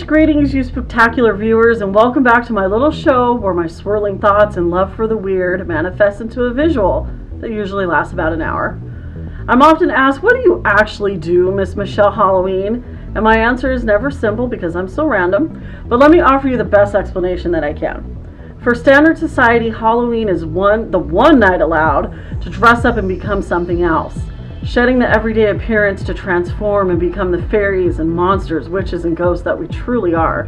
greetings, you spectacular viewers, and welcome back to my little show where my swirling thoughts and love for the weird manifest into a visual that usually lasts about an hour. I'm often asked, what do you actually do, Miss Michelle Halloween? And my answer is never simple because I'm so random, but let me offer you the best explanation that I can. For standard society, Halloween is the one night allowed to dress up and become something else, shedding the everyday appearance to transform and become the fairies and monsters, witches and ghosts that we truly are.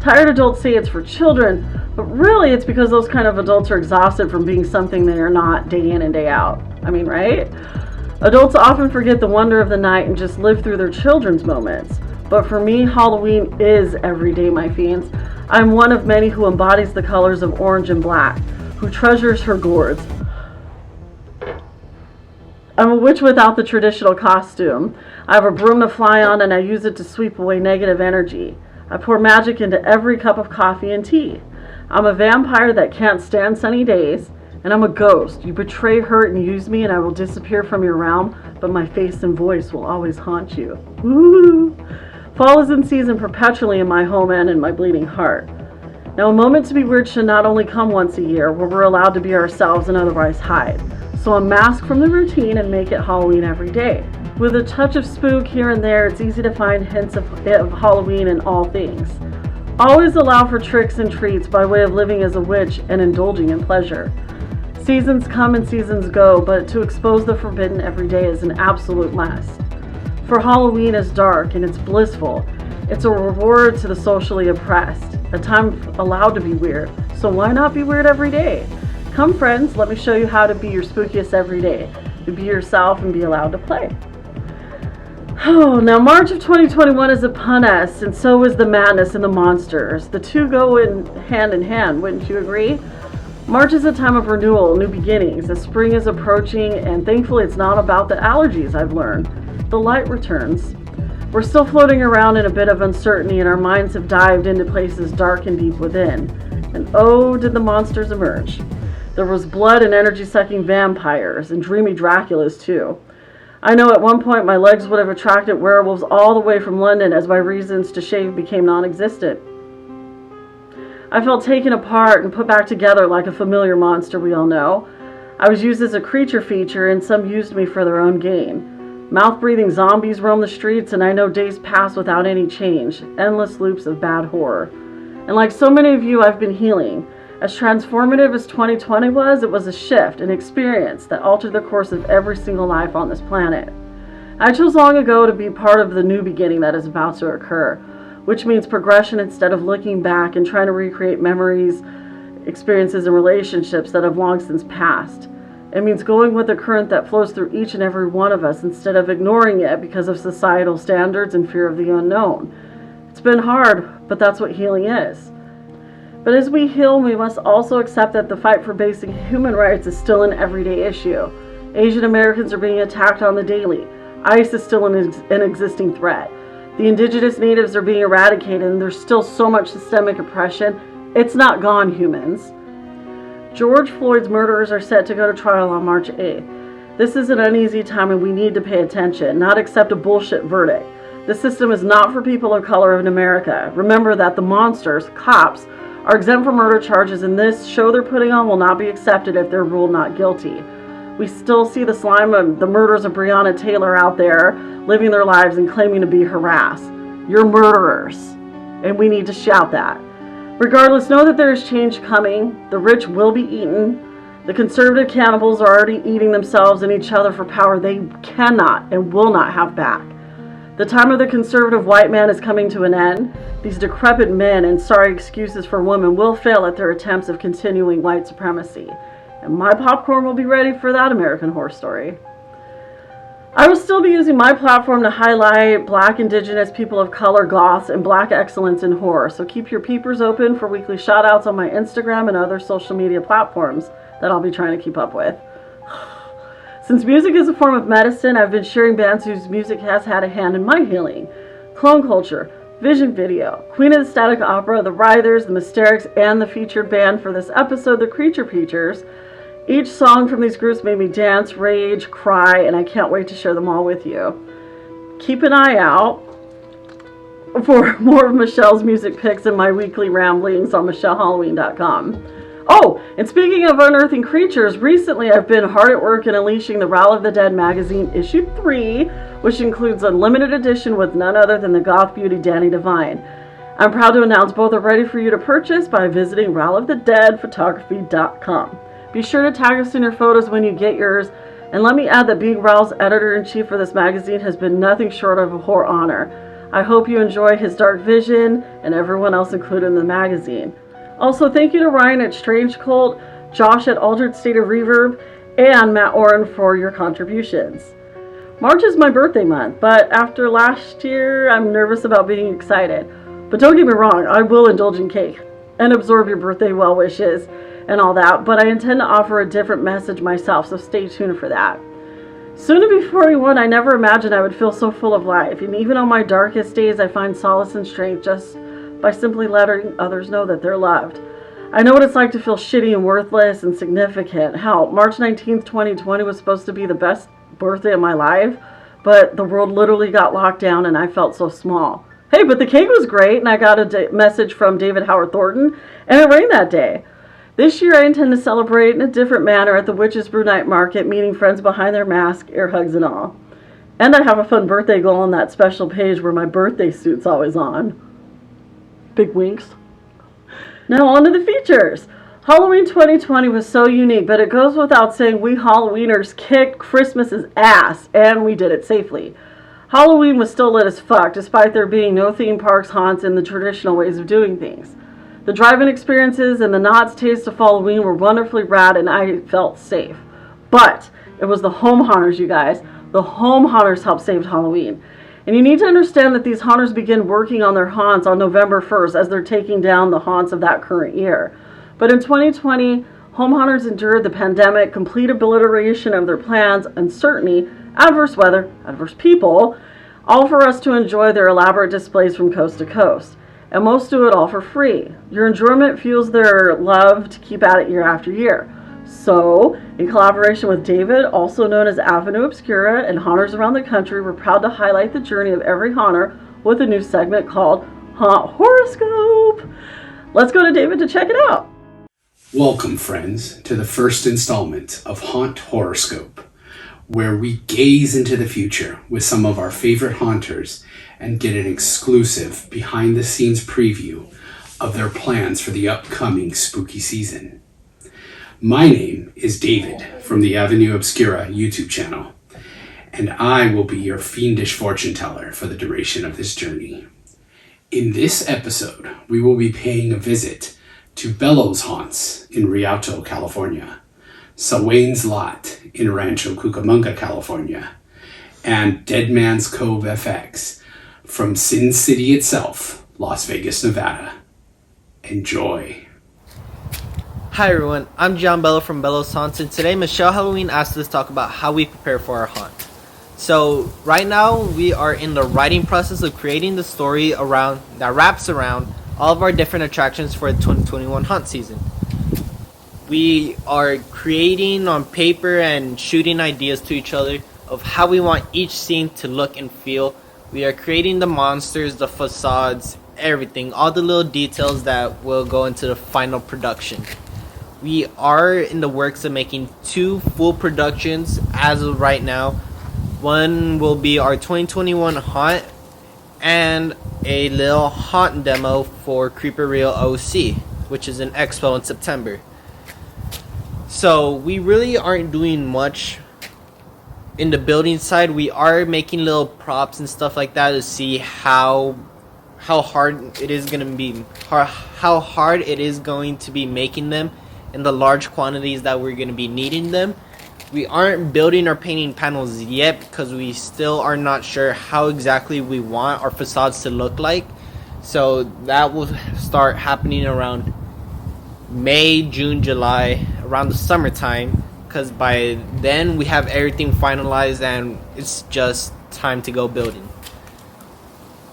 Tired adults say it's for children, but really it's because those kind of adults are exhausted from being something they are not day in and day out. I mean, right? Adults often forget the wonder of the night and just live through their children's moments. But for me, Halloween is every day, my fiends. I'm one of many who embodies the colors of orange and black, who treasures her gourds. I'm a witch without the traditional costume. I have a broom to fly on and I use it to sweep away negative energy. I pour magic into every cup of coffee and tea. I'm a vampire that can't stand sunny days, and I'm a ghost. You betray, hurt, and use me and I will disappear from your realm, but my face and voice will always haunt you. Woo! Fall is in season perpetually in my home and in my bleeding heart. Now, a moment to be weird should not only come once a year, where we're allowed to be ourselves and otherwise hide. So unmask from the routine and make it Halloween every day. With a touch of spook here and there, it's easy to find hints of Halloween in all things. Always allow for tricks and treats by way of living as a witch and indulging in pleasure. Seasons come and seasons go, but to expose the forbidden every day is an absolute must. For Halloween is dark and it's blissful. It's a reward to the socially oppressed, a time allowed to be weird. So why not be weird every day? Come friends, let me show you how to be your spookiest every day. To be yourself and be allowed to play. Oh, now March of 2021 is upon us, and so is the madness and the monsters. The two go in hand, wouldn't you agree? March is a time of renewal, new beginnings. The spring is approaching, and thankfully it's not about the allergies, I've learned. The light returns. We're still floating around in a bit of uncertainty, and our minds have dived into places dark and deep within. And oh, did the monsters emerge. There was blood and energy-sucking vampires, and dreamy Draculas too. I know at one point my legs would have attracted werewolves all the way from London as my reasons to shave became non-existent. I felt taken apart and put back together like a familiar monster we all know. I was used as a creature feature, and some used me for their own gain. Mouth-breathing zombies roam the streets, and I know days pass without any change, endless loops of bad horror. And like so many of you, I've been healing. As transformative as 2020 was, it was a shift, an experience that altered the course of every single life on this planet. I chose long ago to be part of the new beginning that is about to occur, which means progression instead of looking back and trying to recreate memories, experiences, and relationships that have long since passed. It means going with the current that flows through each and every one of us instead of ignoring it because of societal standards and fear of the unknown. It's been hard, but that's what healing is. But as we heal, we must also accept that the fight for basic human rights is still an everyday issue. Asian Americans are being attacked on the daily. ICE is still an existing threat. The indigenous natives are being eradicated, and there's still so much systemic oppression. It's not gone, humans. George Floyd's murderers are set to go to trial on March 8th. This is an uneasy time, and we need to pay attention, not accept a bullshit verdict. The system is not for people of color in America. Remember that the monsters, cops, are exempt from murder charges, and this show they're putting on will not be accepted if they're ruled not guilty. We still see the slime of the murders of Breonna Taylor out there living their lives and claiming to be harassed. You're murderers, and we need to shout that. Regardless, know that there is change coming. The rich will be eaten. The conservative cannibals are already eating themselves and each other for power they cannot and will not have back. The time of the conservative white man is coming to an end. These decrepit men and sorry excuses for women will fail at their attempts of continuing white supremacy. And my popcorn will be ready for that American Horror Story. I will still be using my platform to highlight Black, Indigenous, people of color, goths, and Black excellence in horror. So keep your peepers open for weekly shout-outs on my Instagram and other social media platforms that I'll be trying to keep up with. Since music is a form of medicine, I've been sharing bands whose music has had a hand in my healing. Clone Culture, Vision Video, Queen of the Static Opera, The Writhers, The Mysterics, and the featured band for this episode, The Creature Preachers. Each song from these groups made me dance, rage, cry, and I can't wait to share them all with you. Keep an eye out. for more of Michelle's music picks and my weekly ramblings on michellehalloween.com. Oh, and speaking of unearthing creatures, recently I've been hard at work in unleashing the Rally of the Dead magazine issue 3, which includes a limited edition with none other than the goth beauty Danny Devine. I'm proud to announce both are ready for you to purchase by visiting rallyofthedeadphotography.com. Be sure to tag us in your photos when you get yours, and let me add that being Ral's editor-in-chief for this magazine has been nothing short of a hoar honor. I hope you enjoy his dark vision and everyone else included in the magazine. Also, thank you to Ryan at Strange Cult, Josh at Altered State of Reverb, and Matt Oren for your contributions. March is my birthday month, but after last year, I'm nervous about being excited. But don't get me wrong, I will indulge in cake and absorb your birthday well wishes and all that, but I intend to offer a different message myself, so stay tuned for that. Soon to be 41, I never imagined I would feel so full of life, and even on my darkest days, I find solace and strength just by simply letting others know that they're loved. I know what it's like to feel shitty and worthless and insignificant. Hell, March 19th, 2020 was supposed to be the best birthday of my life, but the world literally got locked down and I felt so small. Hey, but the cake was great, and I got a message from David Howard Thornton, and it rained that day. This year I intend to celebrate in a different manner at the Witches Brew Night Market, meeting friends behind their mask, air hugs and all. And I have a fun birthday goal on that special page where my birthday suit's always on. Big winks. Now on to the features. Halloween 2020 was so unique, but it goes without saying we Halloweeners kicked Christmas's ass, and we did it safely. Halloween was still lit as fuck, despite there being no theme parks, haunts, and the traditional ways of doing things. The drive-in experiences and the Knott's Taste of Halloween were wonderfully rad, and I felt safe. But it was the home haunters, you guys. The home haunters helped save Halloween. And you need to understand that these haunters begin working on their haunts on November 1st as they're taking down the haunts of that current year. But in 2020, home haunters endured the pandemic, complete obliteration of their plans, uncertainty, adverse weather, adverse people, all for us to enjoy their elaborate displays from coast to coast. And most do it all for free. Your enjoyment fuels their love to keep at it year after year. So, in collaboration with David, also known as Avenue Obscura, and haunters around the country, we're proud to highlight the journey of every haunter with a new segment called Haunt Horoscope. Let's go to David to check it out. Welcome, friends, to the first installment of Haunt Horoscope, where we gaze into the future with some of our favorite haunters and get an exclusive behind-the-scenes preview of their plans for the upcoming spooky season. My name is David from the Avenue Obscura YouTube channel, and I will be your fiendish fortune teller for the duration of this journey. In this episode, we will be paying a visit to Bellows Haunts in Rialto, California, Sawane's Lot in Rancho Cucamonga, California, and Dead Man's Cove FX from Sin City itself, Las Vegas, Nevada. Enjoy. Hi everyone, I'm John Bello from Bellows Haunts, and today Michelle Halloween asked us to talk about how we prepare for our haunt. So right now we are in the writing process of creating the story around that wraps around all of our different attractions for the 2021 haunt season. We are creating on paper and shooting ideas to each other of how we want each scene to look and feel. We are creating the monsters, the facades, everything, all the little details that will go into the final production. We are in the works of making 2 full productions as of right now. One will be our 2021 haunt and a little haunt demo for Creeper Real OC, which is an expo in September. So we really aren't doing much in the building side. We are making little props and stuff like that to see how hard it is going to be making them in the large quantities that we're going to be needing them. We aren't building or painting panels yet because we still are not sure how exactly we want our facades to look like. So that will start happening around May, June, July, around the summertime, because by then we have everything finalized and it's just time to go building.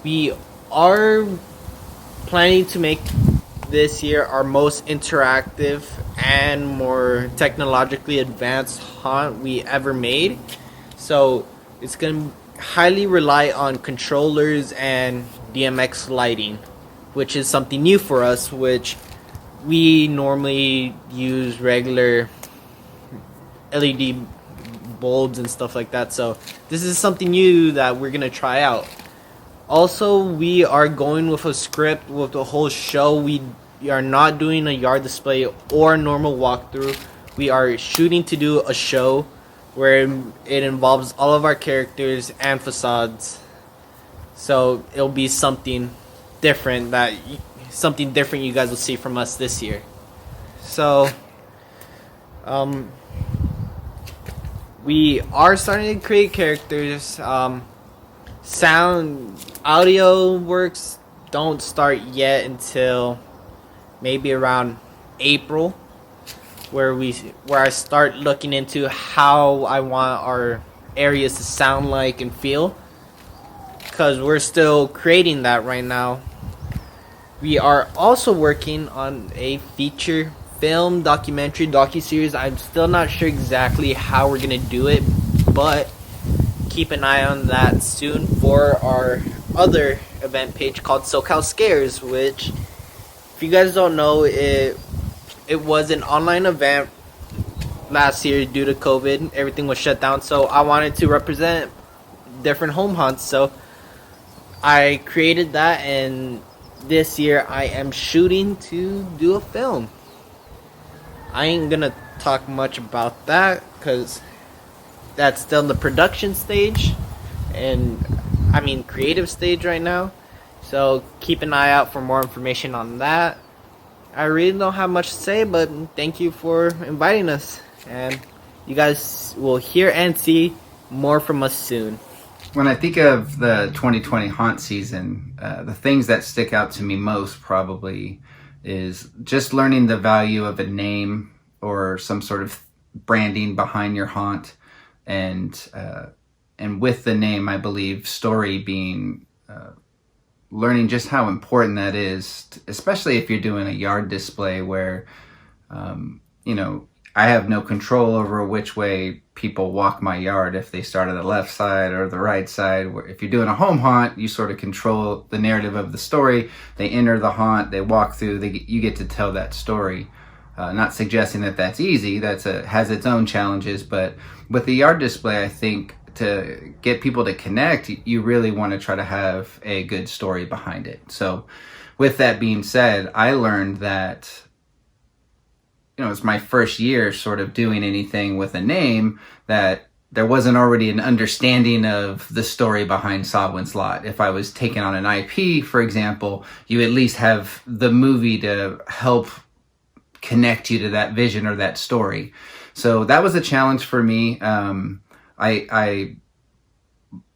We are planning to make this year our most interactive and more technologically advanced haunt we ever made. So it's going to highly rely on controllers and DMX lighting, which is something new for us, which we normally use regular LED bulbs and stuff like that. So this is something new that we're gonna try out. Also, we are going with a script with the whole show. We are not doing a yard display or a normal walkthrough. We are shooting to do a show where it involves all of our characters and facades. So it'll be something different you guys will see from us this year. So we are starting to create characters. Audio works don't start yet until maybe around April, where I start looking into how I want our areas to sound like and feel, because we're still creating that right now. We are also working on a feature film docuseries. I'm still not sure exactly how we're gonna do it, but keep an eye on that soon for our other event page called SoCal Scares, which, if you guys don't know, it was an online event last year due to COVID. Everything was shut down, so I wanted to represent different home haunts, so I created that, and this year I am shooting to do a film. I ain't gonna talk much about that because that's still in the production stage, and creative stage right now. So keep an eye out for more information on that. I really don't have much to say, but thank you for inviting us, and you guys will hear and see more from us soon. When I think of the 2020 haunt season, the things that stick out to me most probably is just learning the value of a name or some sort of branding behind your haunt, and with the name, I believe story being learning just how important that is, especially if you're doing a yard display where I have no control over which way people walk my yard, if they start on the left side or the right side. If you're doing a home haunt, you sort of control the narrative of the story. They enter the haunt, they walk through, you get to tell that story. Not suggesting that that's easy, has its own challenges, but with the yard display, I think to get people to connect, you really want to try to have a good story behind it. So with that being said, I learned that, it's my first year sort of doing anything with a name, that there wasn't already an understanding of the story behind Sawin's Lot. If I was taking on an IP, for example, you at least have the movie to help connect you to that vision or that story. So that was a challenge for me. I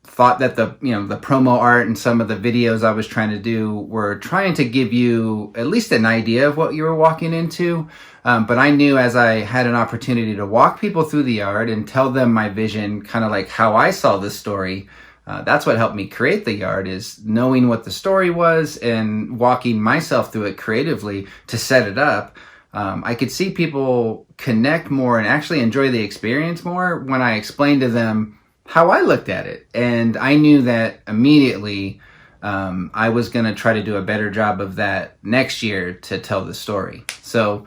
thought that the promo art and some of the videos I was trying to do were trying to give you at least an idea of what you were walking into. But I knew as I had an opportunity to walk people through the yard and tell them my vision, kind of like how I saw the story, that's what helped me create the yard, is knowing what the story was and walking myself through it creatively to set it up. I could see people connect more and actually enjoy the experience more when I explained to them how I looked at it. And I knew that immediately I was going to try to do a better job of that next year to tell the story. So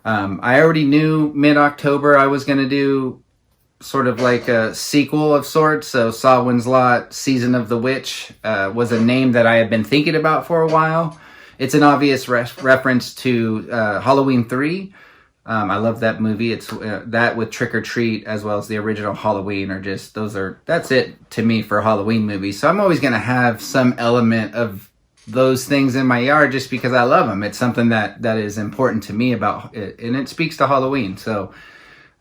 I already knew mid-October I was going to do sort of like a sequel of sorts. So Sawin's Lot, Season of the Witch was a name that I had been thinking about for a while. It's an obvious reference to Halloween 3. I love that movie. It's that with Trick or Treat as well as the original Halloween that's it to me for Halloween movies. So I'm always going to have some element of those things in my yard just because I love them. It's something that is important to me about it, and it speaks to Halloween. So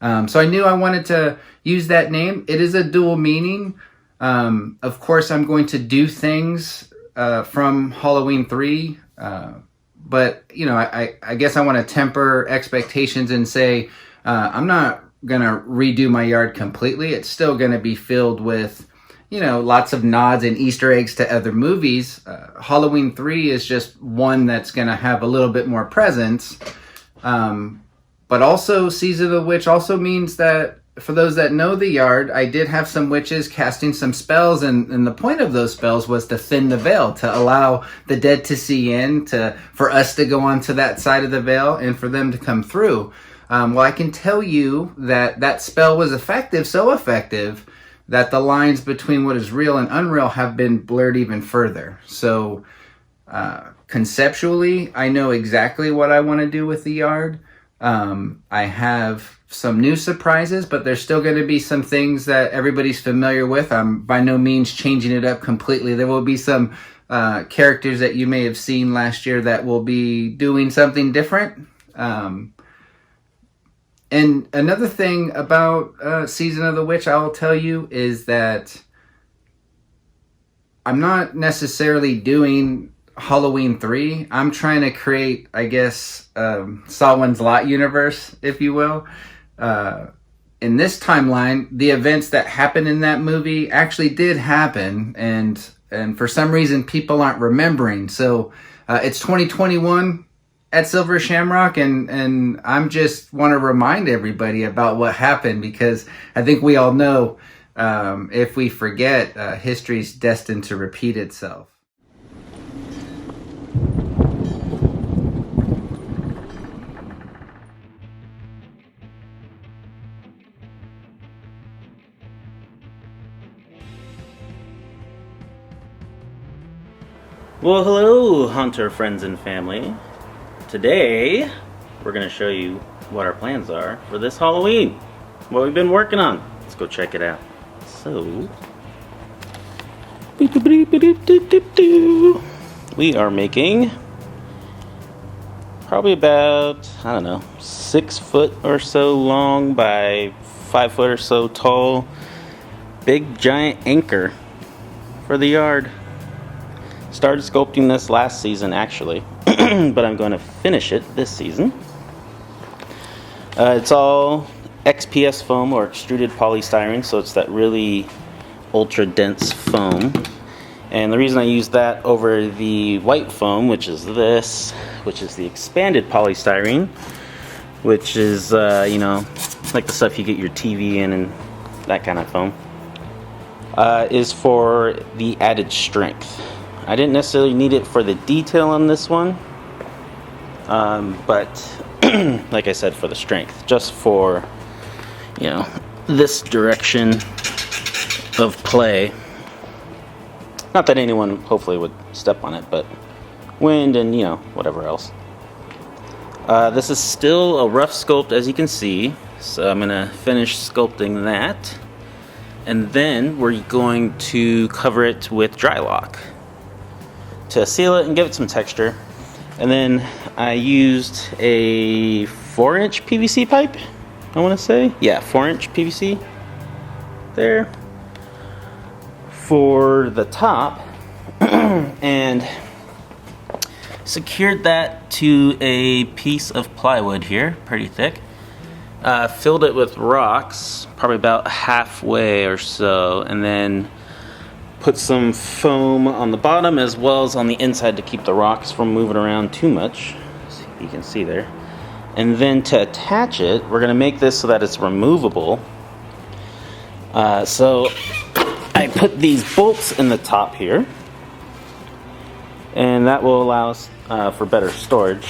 I knew I wanted to use that name. It is a dual meaning. Of course, I'm going to do things from Halloween 3. But, I guess I want to temper expectations and say I'm not going to redo my yard completely. It's still going to be filled with, lots of nods and Easter eggs to other movies. Halloween 3 is just one that's going to have a little bit more presence. But also Season of the Witch also means that for those that know the yard, I did have some witches casting some spells, and the point of those spells was to thin the veil, to allow the dead to see in, for us to go onto that side of the veil, and for them to come through. Well, I can tell you that spell was effective, so effective that the lines between what is real and unreal have been blurred even further. So conceptually, I know exactly what I want to do with the yard. I have some new surprises, but there's still going to be some things that everybody's familiar with. I'm by no means changing it up completely. There will be some characters that you may have seen last year that will be doing something different. And another thing about Season of the Witch I will tell you is that I'm not necessarily doing Halloween 3. I'm trying to create, I guess, Samhain's Lot universe, if you will. In this timeline, the events that happened in that movie actually did happen, and for some reason people aren't remembering. So it's 2021 at Silver Shamrock, and I'm just want to remind everybody about what happened, because I think we all know if we forget, history's destined to repeat itself. Well, hello, Hunter friends and family. Today, we're going to show you what our plans are for this Halloween. What we've been working on. Let's go check it out. So, we are making probably about, I don't know, 6 foot or so long by 5 foot or so tall, big giant anchor for the yard. Started sculpting this last season, actually, but I'm going to finish it this season. It's all XPS foam, or extruded polystyrene, so it's that really ultra dense foam. And the reason I use that over the white foam, which is this, which is the expanded polystyrene, which is like the stuff you get your TV in and that kind of foam, is for the added strength. I didn't necessarily need it for the detail on this one, but like I said, for the strength, just for, this direction of play. Not that anyone hopefully would step on it, but wind and, whatever else. This is still a rough sculpt, as you can see, so I'm going to finish sculpting that, and then we're going to cover it with dry lock to seal it and give it some texture. And then I used a 4-inch PVC pipe, I want to say. Yeah, 4-inch PVC there for the top, and secured that to a piece of plywood here, pretty thick. Filled it with rocks, probably about halfway or so, and then put some foam on the bottom as well as on the inside to keep the rocks from moving around too much. See if you can see there. And then to attach it, we're going to make this so that it's removable. So I put these bolts in the top here, and that will allow us for better storage.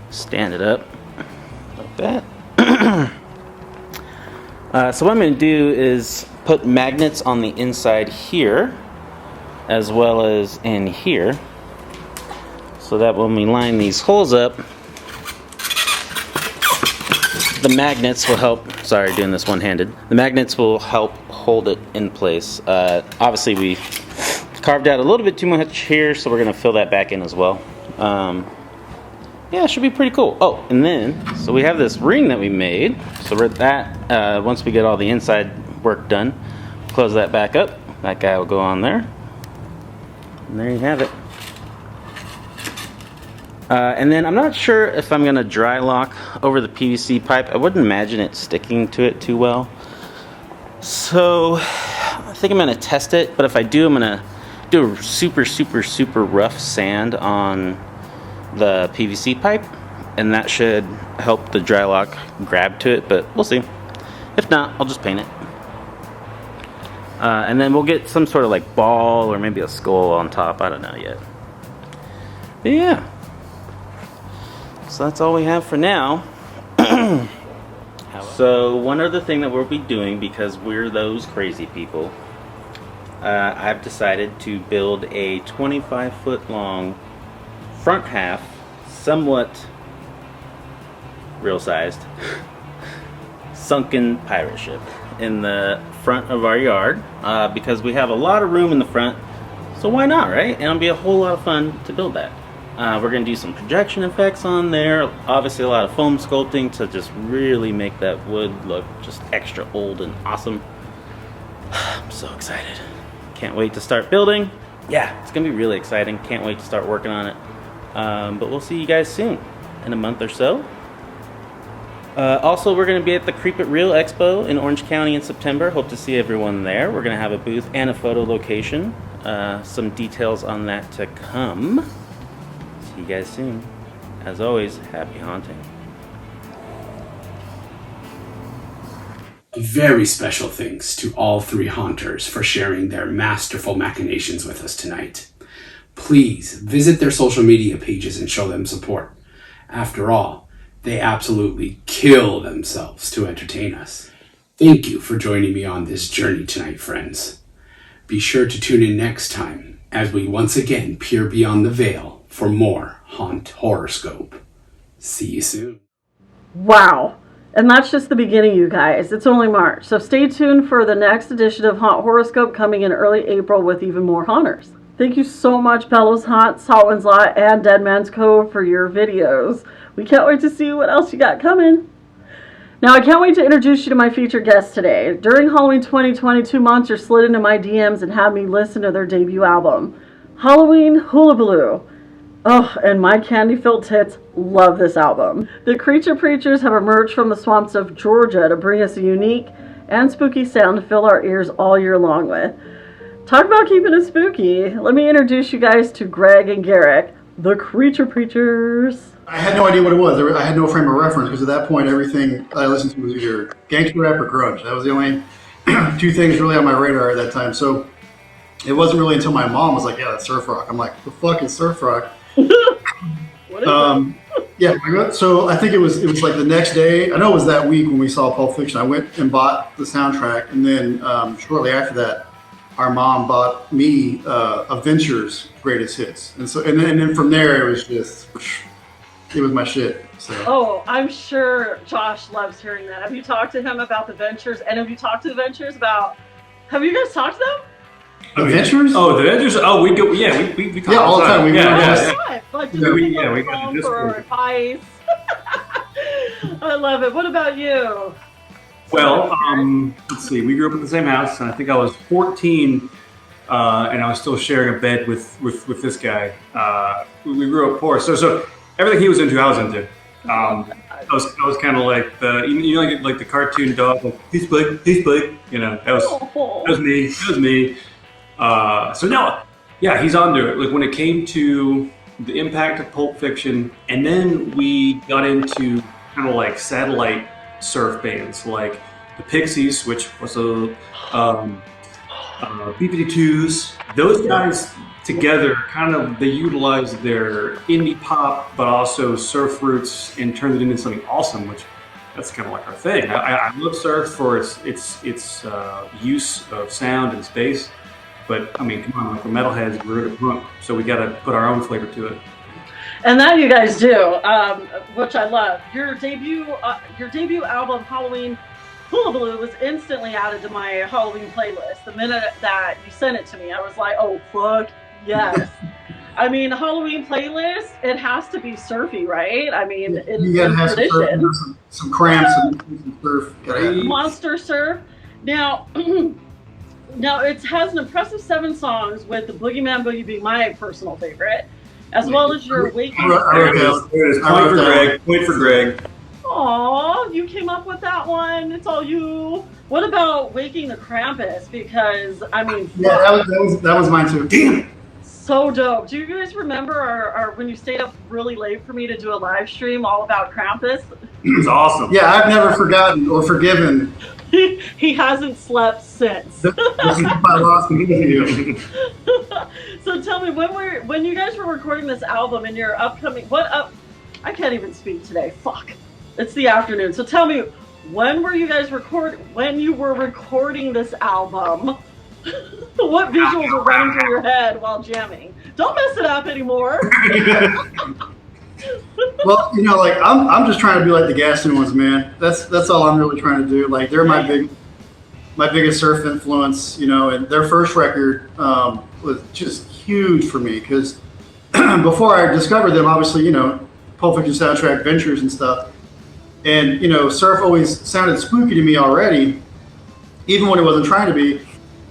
Stand it up like that. So what I'm going to do is put magnets on the inside here as well as in here, so that when we line these holes up, the magnets will help. Sorry, doing this one-handed. The magnets will help hold it in place. Obviously we carved out a little bit too much here, so we're going to fill that back in as well. Yeah, it should be pretty cool. Oh, and then, so we have this ring that we made. So we're at that, once we get all the inside work done, close that back up. That guy will go on there. And there you have it. And then I'm not sure if I'm going to dry lock over the PVC pipe. I wouldn't imagine it sticking to it too well. So I think I'm going to test it. But if I do, I'm going to do a super rough sand on the PVC pipe, and that should help the dry lock grab to it, but we'll see. If not, I'll just paint it. And then we'll get some sort of like ball or maybe a skull on top. I don't know yet. But yeah. So that's all we have for now. So one other thing that we'll be doing, because we're those crazy people, I've decided to build a 25-foot long front half, somewhat real sized, sunken pirate ship in the front of our yard, because we have a lot of room in the front, so why not, right? And it'll be a whole lot of fun to build that. We're going to do some projection effects on there, obviously a lot of foam sculpting to just really make that wood look just extra old and awesome. I'm so excited. Can't wait to start building. Yeah, it's going to be really exciting. Can't wait to start working on it. But we'll see you guys soon, in a month or so. Also, we're going to be at the Creep It Real Expo in Orange County in September. Hope to see everyone there. We're going to have a booth and a photo location. Some details on that to come. See you guys soon. As always, happy haunting. Very special thanks to all three haunters for sharing their masterful machinations with us tonight. Please visit their social media pages and show them support. After all, they absolutely kill themselves to entertain us. Thank you for joining me on this journey tonight, friends. Be sure to tune in next time as we once again peer beyond the veil for more Haunt Horoscope. See you soon. Wow. And that's just the beginning, you guys. It's only March. So stay tuned for the next edition of Haunt Horoscope coming in early April with even more haunters. Thank you so much, Bellows Haunt, Saltwinds Lot, and Dead Man's Cove for your videos. We can't wait to see what else you got coming. Now, I can't wait to introduce you to my featured guest today. During Halloween 2022, Monsters slid into my DMs and had me listen to their debut album, Halloween Hullabaloo. Oh, and my candy-filled tits love this album. The Creature Preachers have emerged from the swamps of Georgia to bring us a unique and spooky sound to fill our ears all year long with. Talk about keeping it spooky. Let me introduce you guys to Greg and Garrick, the Creature Preachers. I had no idea what it was. I had no frame of reference because at that point, everything I listened to was either gangster rap or grunge. That was the only two things really on my radar at that time. So it wasn't really until my mom was like, yeah, that's surf rock. I'm like, the fuck is surf rock? What is that? Yeah, so I think it was like the next day. I know it was that week when we saw Pulp Fiction. I went and bought the soundtrack, and then shortly after that, our mom bought me Adventure's greatest hits, and then from there it was just it was my shit. So. Oh, I'm sure Josh loves hearing that. Have you talked to him about the Ventures? And have you talked to the Ventures about? Have you guys talked to them? Adventures? Oh, the Ventures. Oh, we go. Yeah, we talk all the time. We Like, we got the for Discord. advice. I love it. What about you? Well, let's see. We grew up in the same house, and I think I was 14, and I was still sharing a bed with this guy. We grew up poor, so everything he was into, I was into. I was kind of like like the cartoon dog, like he's big, you know. That was me. So now, yeah, he's onto it. Like when it came to the impact of Pulp Fiction, and then we got into kind of like satellite surf bands, like the Pixies, which was a B-52s. Those guys together, kind of, they utilized their indie pop, but also surf roots, and turned it into something awesome, which that's kind of like our thing. I love surf for its use of sound and space. But I mean, come on, like we're metalheads, we're into punk, so we got to put our own flavor to it. And that you guys do, which I love. Your debut album, Halloween Hullabaloo, was instantly added to my Halloween playlist. The minute that you sent it to me, I was like, oh, fuck, yes. I mean, Halloween playlist, it has to be surfy, right? I mean, you gotta have tradition. some cramps and some surf. Monster surf. Now, it has an impressive 7 songs, with the Boogeyman Boogie being my personal favorite, as well as your Waking. Point for Greg. Aw, you came up with that one. It's all you. What about Waking the Krampus? Because I mean, yeah, that was mine too. Damn. So so dope. Do you guys remember our when you stayed up really late for me to do a live stream all about Krampus? It was awesome. Yeah, I've never forgotten or forgiven. He hasn't slept since. This is my lost you. So tell me, when you guys were recording this album and your upcoming I can't even speak today. Fuck. It's the afternoon. So tell me, when you were recording this album, what visuals were running through your head while jamming? Don't mess it up anymore. Well, you know, like I'm just trying to be like the Gaston ones, man. That's all I'm really trying to do. Like they're my biggest surf influence, you know, and their first record was just huge for me because before I discovered them, obviously, you know, Pulp Fiction soundtrack, Ventures and stuff, and you know, surf always sounded spooky to me already, even when it wasn't trying to be.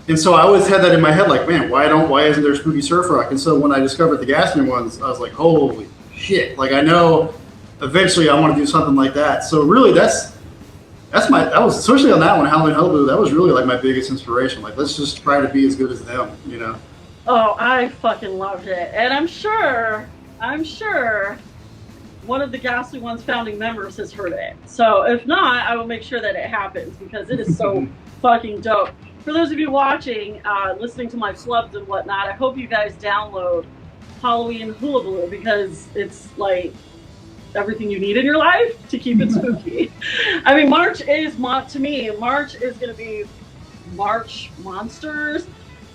And so I always had that in my head, like, man, why isn't there spooky surf rock? And so when I discovered the Gaston ones, I was like, holy shit! Like I know eventually I want to do something like that. So really, that was especially on that one, Howlin' Hullabaloo. That was really like my biggest inspiration. Like let's just try to be as good as them, you know. Oh, I fucking loved it, and I'm sure one of the Ghastly One's founding members has heard it. So if not, I will make sure that it happens because it is so fucking dope. For those of you watching, listening to my flubs and whatnot, I hope you guys download Halloween Hullabaloo because it's like everything you need in your life to keep it spooky. I mean, March is going to be March Monsters,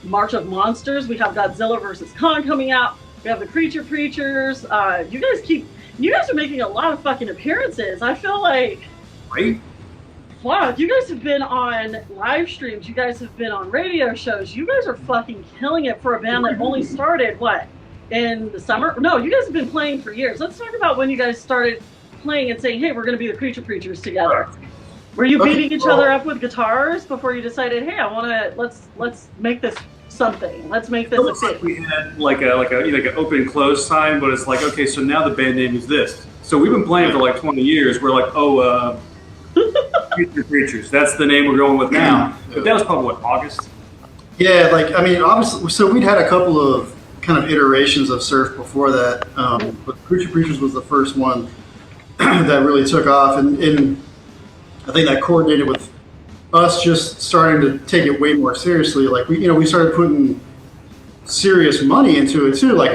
March of Monsters. We have Godzilla vs. Kong coming out. We have the Creature Preachers. You guys are making a lot of fucking appearances. I feel like, Right? wow, you guys have been on live streams. You guys have been on radio shows. You guys are fucking killing it for a band that only started, in the summer? No, you guys have been playing for years. Let's talk about when you guys started playing and saying, hey, we're going to be the Creature Preachers together. Were you beating each other up with guitars before you decided, hey, let's make this something. Let's make this It looks like we had like an open and close time, but it's like, okay, so now the band name is this. So we've been playing for like 20 years. We're like, Creature Preachers. That's the name we're going with now. But that was probably August? Yeah, like I mean, obviously, so we'd had a couple of kind of iterations of surf before that, but Creature Preachers was the first one that really took off, and I think that coordinated with us just starting to take it way more seriously. Like we started putting serious money into it too. Like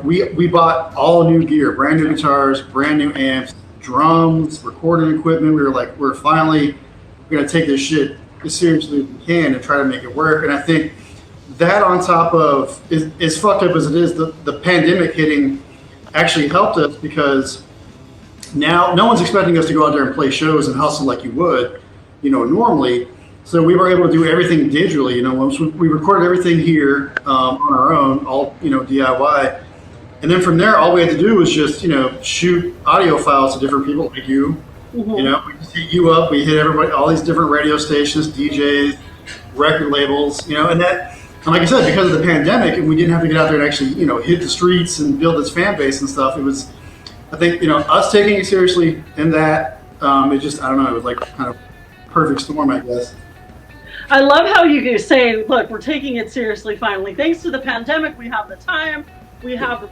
we bought all new gear, brand new guitars, brand new amps, drums, recording equipment. We were like, we're finally going to take this shit as seriously as we can and try to make it work. And I think that on top of, as fucked up as it is, the pandemic hitting actually helped us because now no one's expecting us to go out there and play shows and hustle like you would, normally. So we were able to do everything digitally. Once we recorded everything here on our own, all DIY. And then from there, all we had to do was just, shoot audio files to different people like you. Mm-hmm. We just hit you up. We hit everybody, all these different radio stations, DJs, record labels, and like I said, because of the pandemic, and we didn't have to get out there and actually, hit the streets and build this fan base and stuff. It was, I think, us taking it seriously and that, it just, I don't know, it was like kind of perfect storm, I guess. I love how you say, look, we're taking it seriously finally. Thanks to the pandemic, we have the time. We have the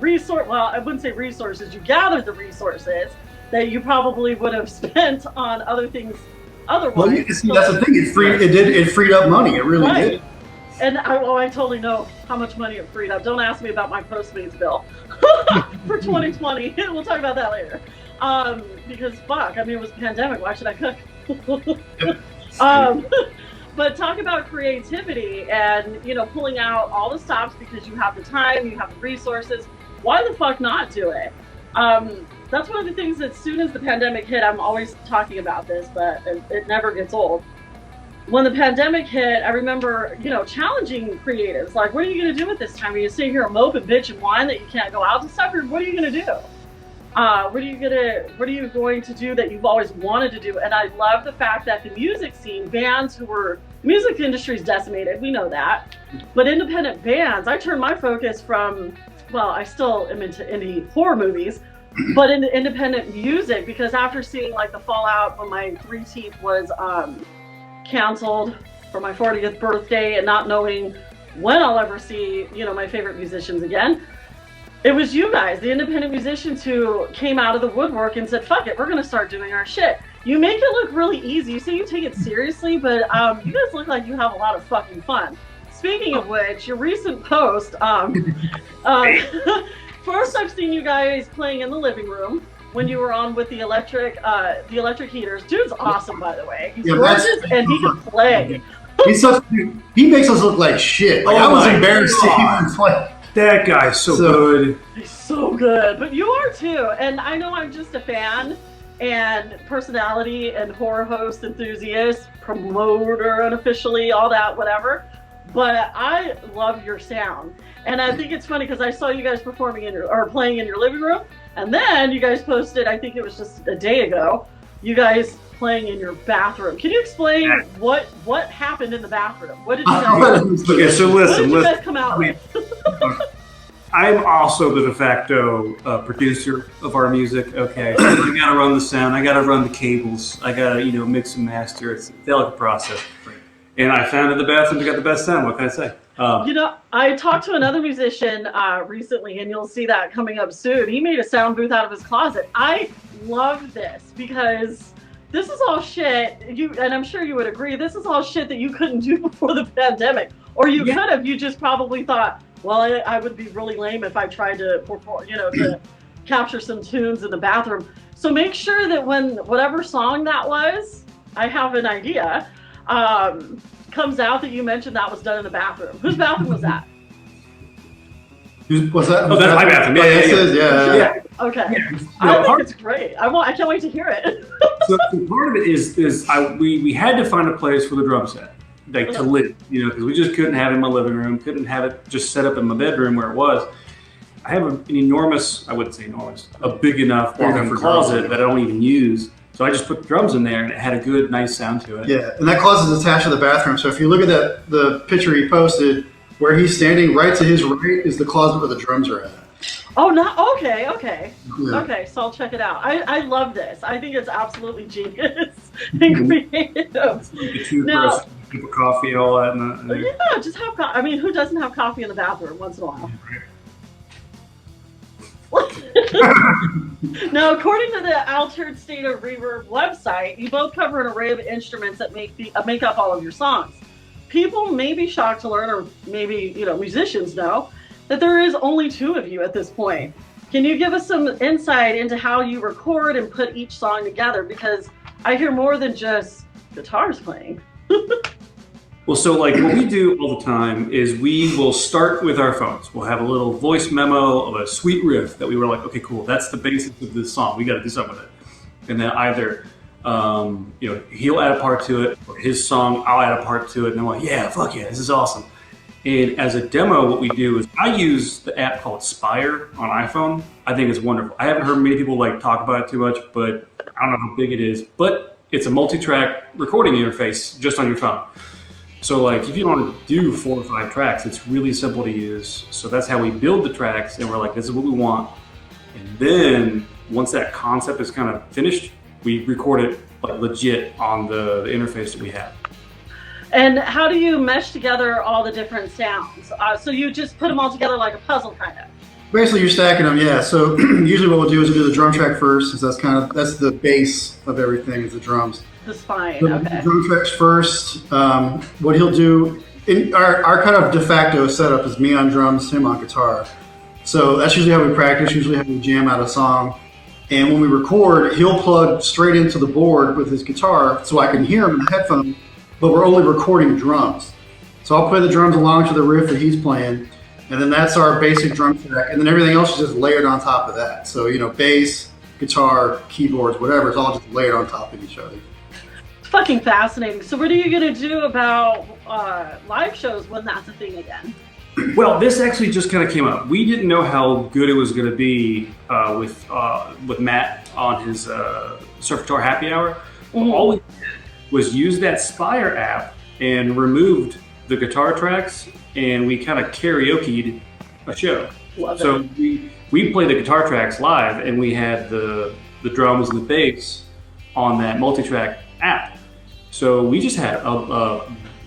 well, I wouldn't say resources. You gathered the resources that you probably would have spent on other things otherwise. Well, you see, that's the thing. It freed up money. It really did. And I totally know how much money it freed up. Don't ask me about my Postmates bill for 2020. We'll talk about that later. Because fuck, it was a pandemic. Why should I cook? But talk about creativity and, pulling out all the stops because you have the time, you have the resources. Why the fuck not do it? That's one of the things that as soon as the pandemic hit, I'm always talking about this, but it never gets old. When the pandemic hit, I remember, challenging creatives. Like, what are you going to do at this time? Are you sitting here and mope and bitch and whine that you can't go out and stuff? Or what are you going to do? What are you going to do that you've always wanted to do? And I love the fact that the music scene, the music industry is decimated, we know that. But independent bands, I turned my focus from, I still am into indie horror movies, but into independent music, because after seeing like the fallout when my 3 Teeth was canceled for my 40th birthday and not knowing when I'll ever see, my favorite musicians again. It was you guys, the independent musicians, who came out of the woodwork and said, fuck it, we're going to start doing our shit. You make it look really easy. You say you take it seriously, but you guys look like you have a lot of fucking fun. Speaking of which, your recent post, first I've seen you guys playing in the living room when you were on with the electric heaters. Dude's awesome, by the way. He's gorgeous and he can play. He makes us look like shit. Like, I was embarrassed to even play. That guy's so good. He's so good. But you are too. And I know I'm just a fan and personality and horror host enthusiast, promoter unofficially, all that, whatever. But I love your sound. And I think it's funny because I saw you guys performing playing in your living room. And then you guys posted, I think it was just a day ago, you guys playing in your bathroom. Can you explain what happened in the bathroom? What did you guys Okay, so listen. What did you guys come out with? I'm also the de facto producer of our music. Okay, so I gotta run the sound, I gotta run the cables, I gotta mix and master. It's a delicate process. And I found in the bathroom to get the best sound. What can I say? I talked to another musician recently, and you'll see that coming up soon. He made a sound booth out of his closet. I love this because this is all shit. And I'm sure you would agree. This is all shit that you couldn't do before the pandemic, or you could have. You just probably thought, well, I would be really lame if I tried to perform, to capture some tunes in the bathroom. So make sure that when whatever song that was, I have an idea. Comes out that you mentioned that was done in the bathroom. Whose bathroom was that? What's that? Oh, that's my bathroom. Yeah. Okay. Yeah. I think it's great. I can't wait to hear it. So part of it is we had to find a place for the drum set, like to live, because we just couldn't have it in my living room, couldn't have it just set up in my bedroom where it was. I have an enormous, I wouldn't say enormous, a big enough walk-in closet that I don't even use. So I just put the drums in there, and it had a good, nice sound to it. Yeah, and that closet is attached to the bathroom. So if you look at the picture he posted, where he's standing, right to his right is the closet where the drums are at. Oh, okay. Yeah. Okay, so I'll check it out. I love this. I think it's absolutely genius and creative. The toothbrush, cup of coffee, all that. Yeah, just have coffee. I mean, who doesn't have coffee in the bathroom once in a while? Now, according to the Altered State of Reverb website, you both cover an array of instruments that make up all of your songs. People may be shocked to learn, or maybe musicians know, that there is only two of you at this point. Can you give us some insight into how you record and put each song together? Because I hear more than just guitars playing. Well, so what we do all the time is we will start with our phones. We'll have a little voice memo of a sweet riff that we were like, okay, cool, that's the basis of this song. We got to do something with it. And then either, he'll add a part to it, or his song, I'll add a part to it, and then we're like, yeah, fuck yeah, this is awesome. And as a demo, what we do is I use the app called Spire on iPhone. I think it's wonderful. I haven't heard many people talk about it too much, but I don't know how big it is. But it's a multi-track recording interface just on your phone. So if you want to do 4 or 5 tracks, it's really simple to use. So that's how we build the tracks, and we're like, this is what we want. And then once that concept is kind of finished, we record it legit on the interface that we have. And how do you mesh together all the different sounds? So you just put them all together like a puzzle, kind of? Basically, you're stacking them, yeah. So usually what we'll do is we'll do the drum track first, since that's the base of everything is the drums. The spine, so okay. The drum tracks first. What he'll do, in our kind of de facto setup is me on drums, him on guitar. So that's usually how we practice, usually how we jam out a song. And when we record, he'll plug straight into the board with his guitar so I can hear him in the headphones, but we're only recording drums. So I'll play the drums along to the riff that he's playing, and then that's our basic drum track, and then everything else is just layered on top of that. So, bass, guitar, keyboards, whatever, it's all just layered on top of each other. It's fucking fascinating. So what are you going to do about live shows when that's a thing again? Well, this actually just kind of came up. We didn't know how good it was going to be with Matt on his Surf Guitar Happy Hour. Mm-hmm. All we did was use that Spire app and removed the guitar tracks, and we kind of karaoke'd a show. So we played the guitar tracks live, and we had the drums and the bass on that multi-track app. So we just had a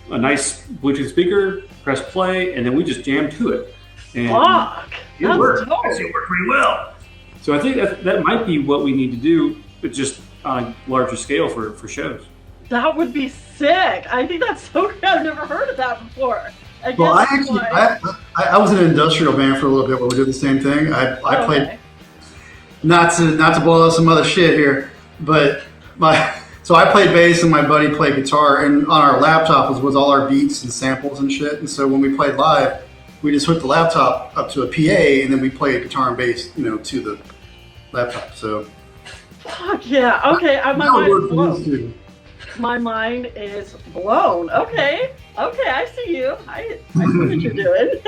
nice Bluetooth speaker press play, and then we just jammed to it. And Fuck. it worked. It worked pretty well. So I think that might be what we need to do, but just on a larger scale for shows. That would be sick. I think that's so good. I've never heard of that before. Well, I was in an industrial band for a little bit where we did the same thing. I played, not to blow up some other shit here, but so I played bass and my buddy played guitar, and on our laptop was all our beats and samples and shit. And so when we played live, we just hooked the laptop up to a PA, and then we played guitar and bass, to the laptop. So. Fuck yeah. Okay, my mind is blown. Okay, I see you. I see what you're doing.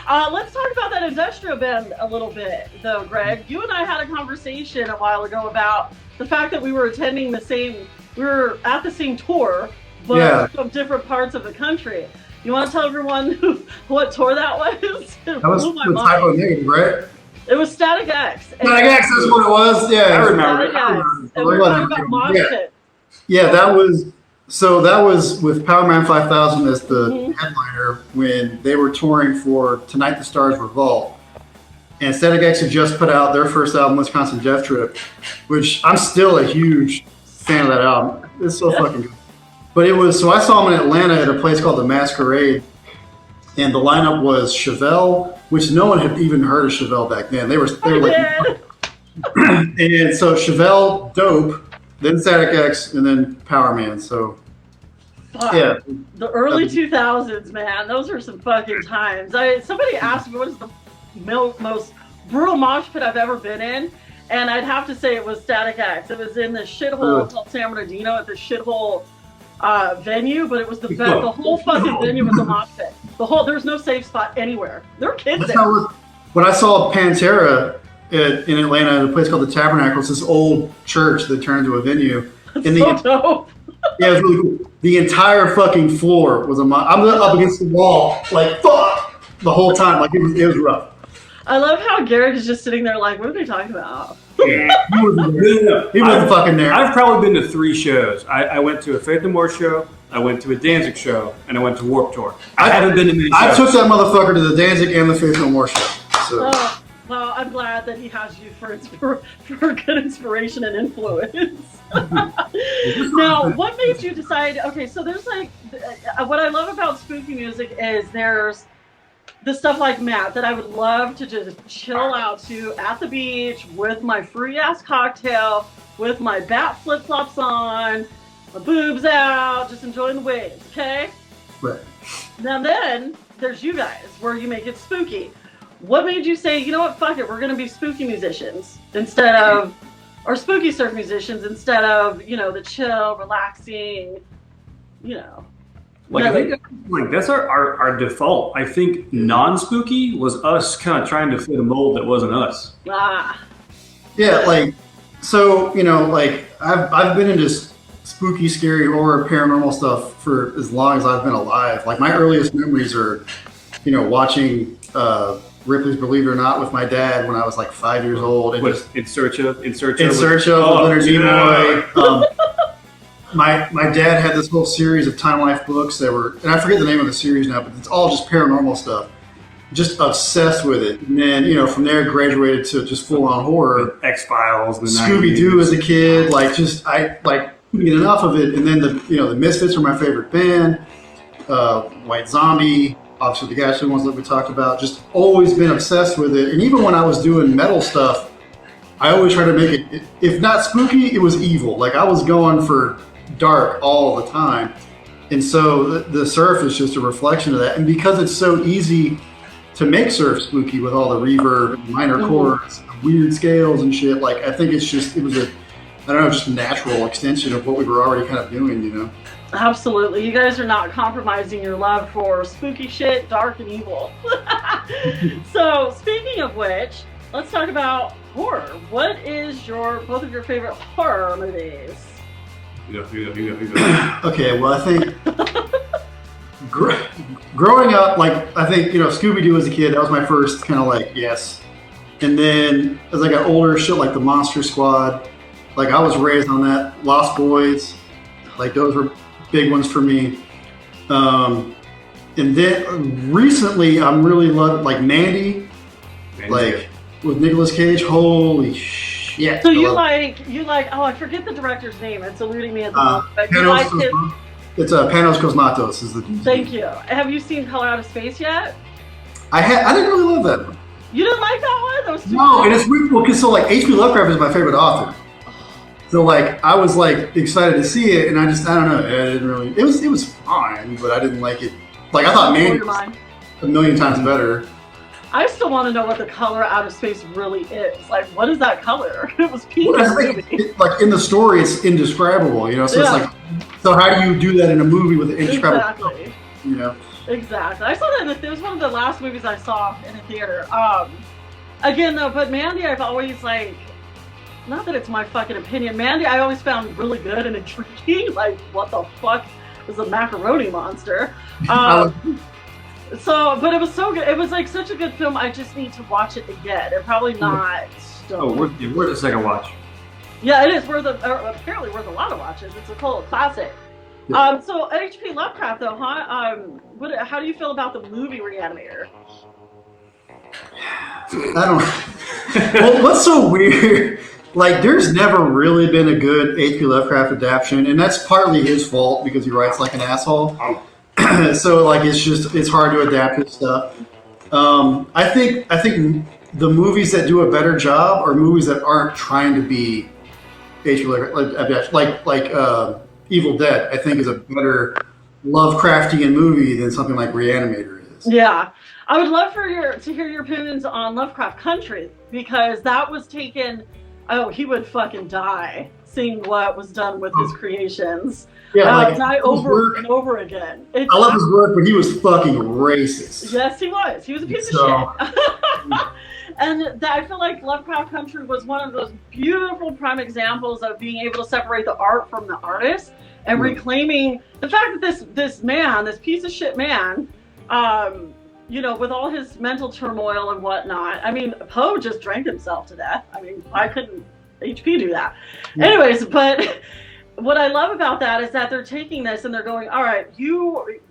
Let's talk about that industrial band a little bit, though, Greg. You and I had a conversation a while ago about the fact that we were at the same tour, but from different parts of the country. You want to tell everyone what tour that was? That was with Typo Negative, right? It was Static X. Static X is what it was. Yeah, I remember. And we were talking about mosh pit. Yeah, that was with Power Man 5000 as the headliner when they were touring for Tonight the Stars Revolt. And Static X had just put out their first album, Wisconsin Death Trip, which I'm still a huge fan of that album. It's so fucking good. But so I saw them in Atlanta at a place called the Masquerade, and the lineup was Chevelle, which no one had even heard of Chevelle back then. They were like, and so Chevelle, Dope, then Static X, and then Power Man. So, yeah. The early 2000s, man. Those are some fucking times. Somebody asked me what is the most brutal mosh pit I've ever been in, and I'd have to say it was Static X. It was in this shithole called San Bernardino at this shithole venue, but it was the best. The whole fucking venue was a mosh pit. There's no safe spot anywhere. There were kids there. When I saw Pantera in Atlanta at a place called the Tabernacle, it's this old church that turned into a venue. That's so dope. Yeah, it was really cool. The entire fucking floor was I'm up against the wall, like fuck, the whole time. Like it was rough. I love how Garrett is just sitting there like, what are they talking about? Yeah, he wasn't fucking there. I've probably been to 3 shows. I went to a Faith No More show, I went to a Danzig show, and I went to Warped Tour. I haven't been to many shows. I took that motherfucker to the Danzig and the Faith No More show. So. Well, I'm glad that he has you for good inspiration and influence. Now, what made you decide? Okay, so there's what I love about spooky music is there's the stuff like Matt that I would love to just chill out to at the beach with my free ass cocktail, with my bat flip flops on, my boobs out, just enjoying the waves. Okay. Right. Now then, there's you guys where you make it spooky. What made you say, you know what, fuck it, we're going to be spooky musicians or spooky surf musicians instead of, the chill, relaxing, I think that's our default. I think non-spooky was us kind of trying to fit a mold that wasn't us. Yeah, so, I've been into spooky, scary, horror, paranormal stuff for as long as I've been alive. Like, my earliest memories are, watching Ripley's Believe It or Not with my dad when I was like 5 years old. And In Search of Leonard Nimoy. My dad had this whole series of Time Life books that were, and I forget the name of the series now, but it's all just paranormal stuff. Just obsessed with it. And then, from there graduated to just full on horror. X-Files. Scooby-Doo as a kid. I couldn't get enough of it. And then the Misfits are my favorite band. White Zombie. Obviously, the Ghastly ones that we talked about, just always been obsessed with it. And even when I was doing metal stuff, I always tried to make it, if not spooky, it was evil. Like I was going for dark all the time. And so the surf is just a reflection of that. And because it's so easy to make surf spooky with all the reverb and minor chords, and weird scales and shit, I think it was just natural extension of what we were already kind of doing, Absolutely. You guys are not compromising your love for spooky shit, dark and evil. So, speaking of which, let's talk about horror. What is both of your favorite horror movies? Okay, well, I think growing up, I think, Scooby-Doo as a kid, that was my first kind of yes. And then as I got older, shit like the Monster Squad, I was raised on that. Lost Boys, those were big ones for me. And then recently, I'm really loving like Mandy, like with Nicolas Cage. Holy shit! So you like? Oh, I forget the director's name. It's eluding me at the moment. But you like his. It's Panos Cosmatos is the. Thank you. Have you seen Color Out of Space yet? I didn't really love that one. You didn't like that one? That was too No, good. and it's weird because so like H.P. Lovecraft is my favorite author. So like I was like excited to see it, and I don't know. I didn't really. It was fine, but I didn't like it. Like I thought Mandy was a million times better. I still want to know what the color out of space really is. Like, what is that color? It was pink. Well, like in the story, it's indescribable, you know. So it's like, so how do you do that in a movie with an indescribable? Exactly. You know. Exactly. I saw that. It was one of the last movies I saw in a theater. Again though, but Mandy, I've always like. Not that it's my fucking opinion. Mandy, I always found really good and intriguing. Like, what the fuck is a macaroni monster? So, but it was so good. It was like such a good film. I just need to watch it again. And probably not. Oh, worth the second watch. Yeah, it is apparently worth a lot of watches. It's a total classic. Yeah. So H.P. Lovecraft, though, huh? How do you feel about the movie Reanimator? I don't. Well, what's so weird? Like, there's never really been a good H.P. Lovecraft adaptation, and that's partly his fault because he writes like an asshole. So, like, it's hard to adapt his stuff. I think the movies that do a better job are movies that aren't trying to be H.P. Lovecraft, like Evil Dead. I think is a better Lovecraftian movie than something like Reanimator is. Yeah. I would love to hear your opinions on Lovecraft Country, because that was taken. Oh, he would fucking die seeing what was done with his creations. Yeah, die over and over again. I love his work, but he was fucking racist. Yes, he was. He was a piece of shit. And I feel like Lovecraft Country was one of those beautiful prime examples of being able to separate the art from the artist and reclaiming the fact that this man, this piece of shit man, you know, with all his mental turmoil and whatnot. I mean, Poe just drank himself to death. I mean, why couldn't HP do that? Yeah. Anyways, but what I love about that is that they're taking this and they're going, all right,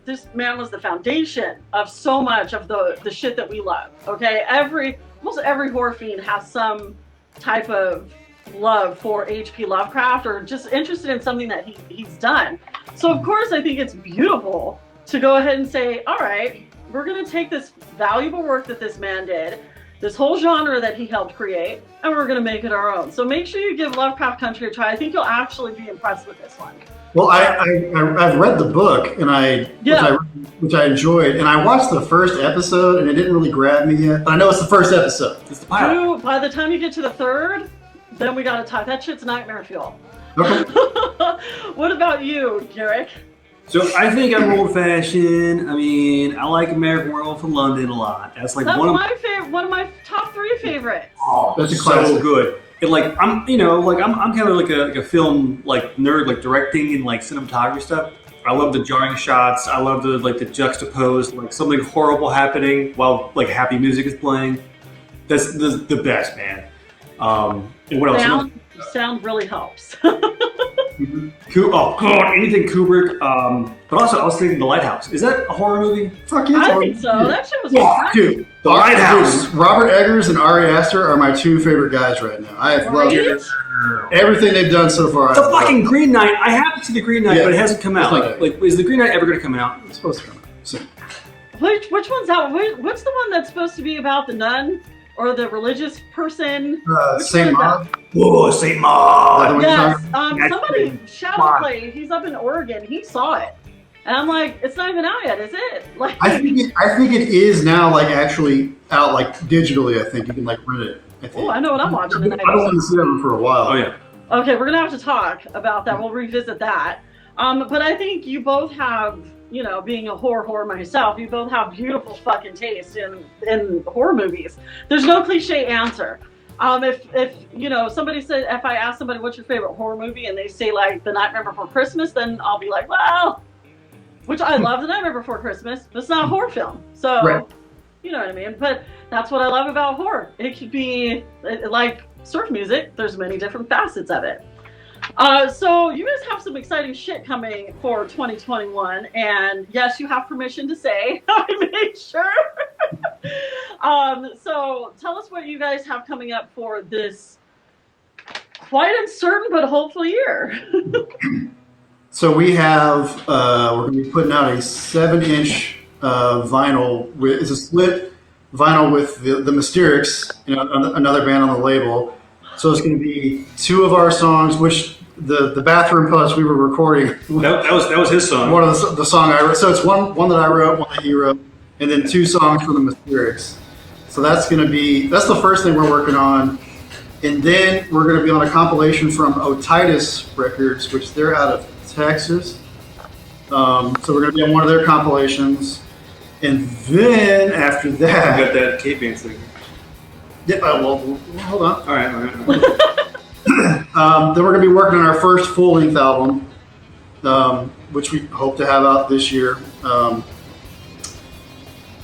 this man was the foundation of so much of the shit that we love. Okay, almost every horror fiend has some type of love for H.P. Lovecraft or just interested in something that he's done. So of course, I think it's beautiful to go ahead and say, all right, we're going to take this valuable work that this man did, this whole genre that he helped create, and we're going to make it our own. So make sure you give Lovecraft Country a try. I think you'll actually be impressed with this one. Well, I've read the book, and which I enjoyed, and I watched the first episode, and it didn't really grab me yet. But I know it's the first episode. It's the pilot. By the time you get to the third, then we got to talk. That shit's nightmare fuel. Okay. What about you, Garrick? So I think I'm old-fashioned. I mean, I like American Werewolf in London a lot. That's like one of my top 3 favorites. Oh, that's so good. And like I'm kind of like a film like nerd, like directing and like cinematography stuff. I love the jarring shots. I love the juxtaposed, like something horrible happening while like happy music is playing. That's the best, man. And what else? Sound really helps. Oh God, anything Kubrick. But also, I was thinking The Lighthouse. Is that a horror movie? Fuck yeah, I think so. That shit was dude. The Lighthouse. Robert Eggers and Ari Aster are my 2 favorite guys right now. I have loved everything they've done so far. The fucking Green Knight. I have to see the Green Knight, but it hasn't come out. Like, is the Green Knight ever going to come out? It's supposed to come out soon. Which one's out? What's the one that's supposed to be about the nun or the religious person? Saint Maud. Whoa, Saint Maud. Yes. Somebody, Shadowplay, he's up in Oregon. He saw it. And I'm like, it's not even out yet, is it? Like, I think it is now, like, actually out, like, digitally. I think you can, like, rent it. Oh, I know what I'm watching tonight. I don't want to see that one for a while. Oh, yeah. Okay, we're going to have to talk about that. We'll revisit that. But I think you both have, you know, being a horror myself, you both have beautiful fucking taste in horror movies. There's no cliche answer. If you know, somebody said, if I ask somebody what's your favorite horror movie and they say like The Nightmare Before Christmas, then I'll be like, well, which I love The Nightmare Before Christmas, but it's not a horror film. So, right. You know what I mean? But that's what I love about horror. It could be like surf music. There's many different facets of it. So you guys have some exciting shit coming for 2021, and yes, you have permission to say. I made sure. So tell us what you guys have coming up for this quite uncertain but hopeful year. So we have we're going to be putting out a 7-inch vinyl. It's a split vinyl with the Mysterics, another band on the label. So it's going to be 2 of our songs, which the bathroom plus we were recording. That was his song. One of the song I wrote. So it's one that I wrote, one that he wrote, and then 2 songs from the Mysterics. So that's the first thing we're working on. And then we're going to be on a compilation from Otitis Records, which they're out of Texas. So we're going to be on one of their compilations. And then after that... I got that Cape Band thing. Yeah, well, hold on. All right. Then we're going to be working on our first full-length album, which we hope to have out this year. And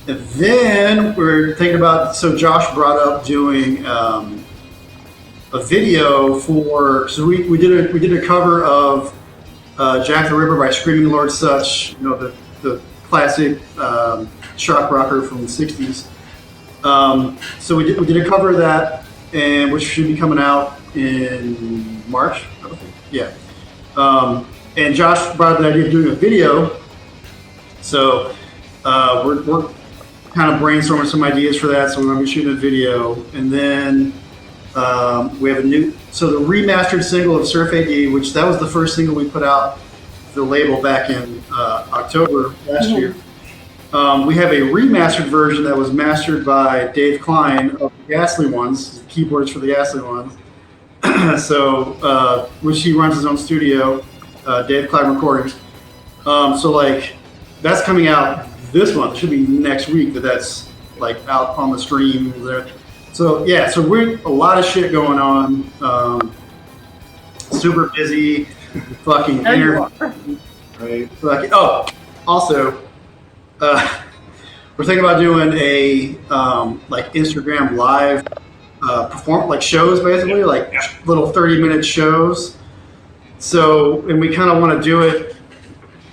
then we're thinking about... So Josh brought up doing... a video for, so we did a cover of Jack the Ripper by Screaming Lord Sutch, the classic shock rocker from the 60s. So we did a cover of that, and which should be coming out in March, I don't think. Yeah. And Josh brought up the idea of doing a video. So we're kind of brainstorming some ideas for that. So we're going to be shooting a video, and then we have so the remastered single of Surf AD, which that was the first single we put out the label back in October last year. We have a remastered version that was mastered by Dave Klein of the Ghastly Ones, the keyboards for the Ghastly Ones. So, which he runs his own studio, Dave Klein Recordings. So like, that's coming out this month. It should be next week that's like out on the stream there. So yeah, so we're a lot of shit going on. Super busy, fucking right? Also, we're thinking about doing a like Instagram live shows, basically, like little 30-minute shows. So, and we kind of want to do it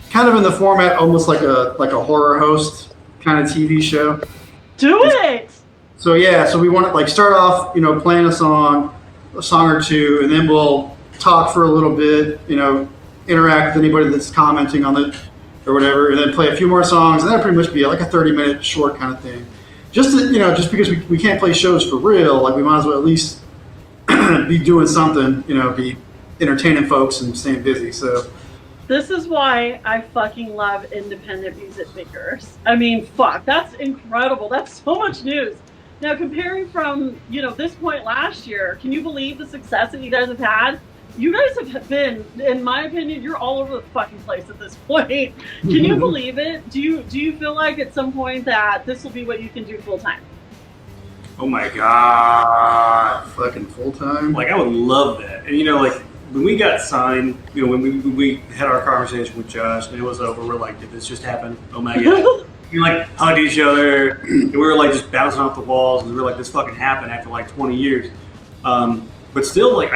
kind of in the format almost like a horror host kind of TV show. Do it. So yeah, so we want to like start off, playing a song or two, and then we'll talk for a little bit, interact with anybody that's commenting on it or whatever, and then play a few more songs, and that'll pretty much be like a 30-minute short kind of thing. Just to, just because we can't play shows for real, like we might as well at least be doing something, be entertaining folks and staying busy. So this is why I fucking love independent music makers. I mean, fuck, that's incredible. That's so much news. Now, comparing from, this point last year, can you believe the success that you guys have had? You guys have been, in my opinion, you're all over the fucking place at this point. Can you believe it? Do you feel like at some point that this will be what you can do full time? Oh my God. Fucking full time? Like, I would love that. And, like, when we got signed, when we had our conversation with Josh and it was over, we're like, did this just happen? Oh my God. We like hugged each other, and we were like just bouncing off the walls, and we were like, this fucking happened after like 20 years. But still, like,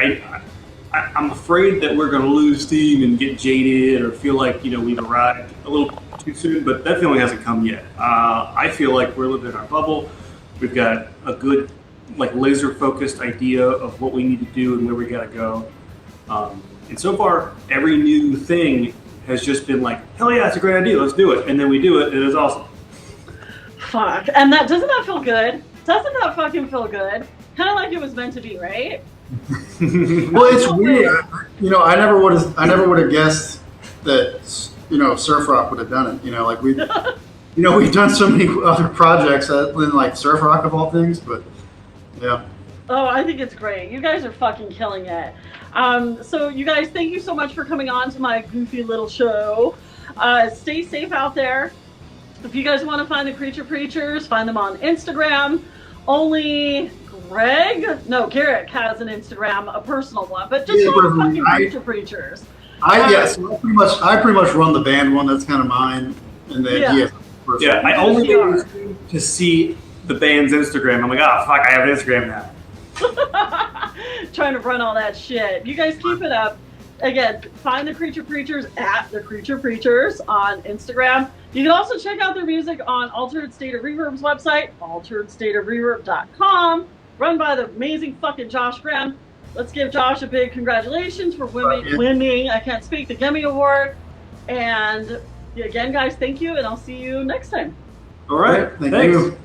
I'm afraid that we're going to lose steam and get jaded or feel like, we've arrived a little too soon, but that feeling hasn't come yet. I feel like we're living in our bubble. We've got a good, like, laser-focused idea of what we need to do and where we got to go. And so far, every new thing has just been like, hell yeah, it's a great idea, let's do it. And then we do it, and it's awesome. Fuck. And doesn't that feel good? Doesn't that fucking feel good? Kind of like it was meant to be, right? Well, it's weird. I never would have guessed that, surf rock would have done it. Like we've done so many other projects than like surf rock of all things, but yeah. Oh, I think it's great. You guys are fucking killing it. So you guys, thank you so much for coming on to my goofy little show. Stay safe out there. If you guys want to find the Creature Preachers, find them on Instagram. Only Garrett has an Instagram, a personal one, but just all the fucking Creature Preachers. I pretty much run the band one. That's kind of mine, and then he has I only to see the band's Instagram. I'm like, oh fuck, I have an Instagram now. Trying to run all that shit. You guys keep it up. again, find the Creature Preachers at the Creature Preachers on Instagram. You can also check out their music on Altered State of Reverb's website, alteredstateofreverb.com, run by the amazing fucking Josh Graham. Let's give Josh a big congratulations for winning, I can't speak, the Gummy Award. And again, guys, thank you, and I'll see you next time. All right. Thank Thanks. you.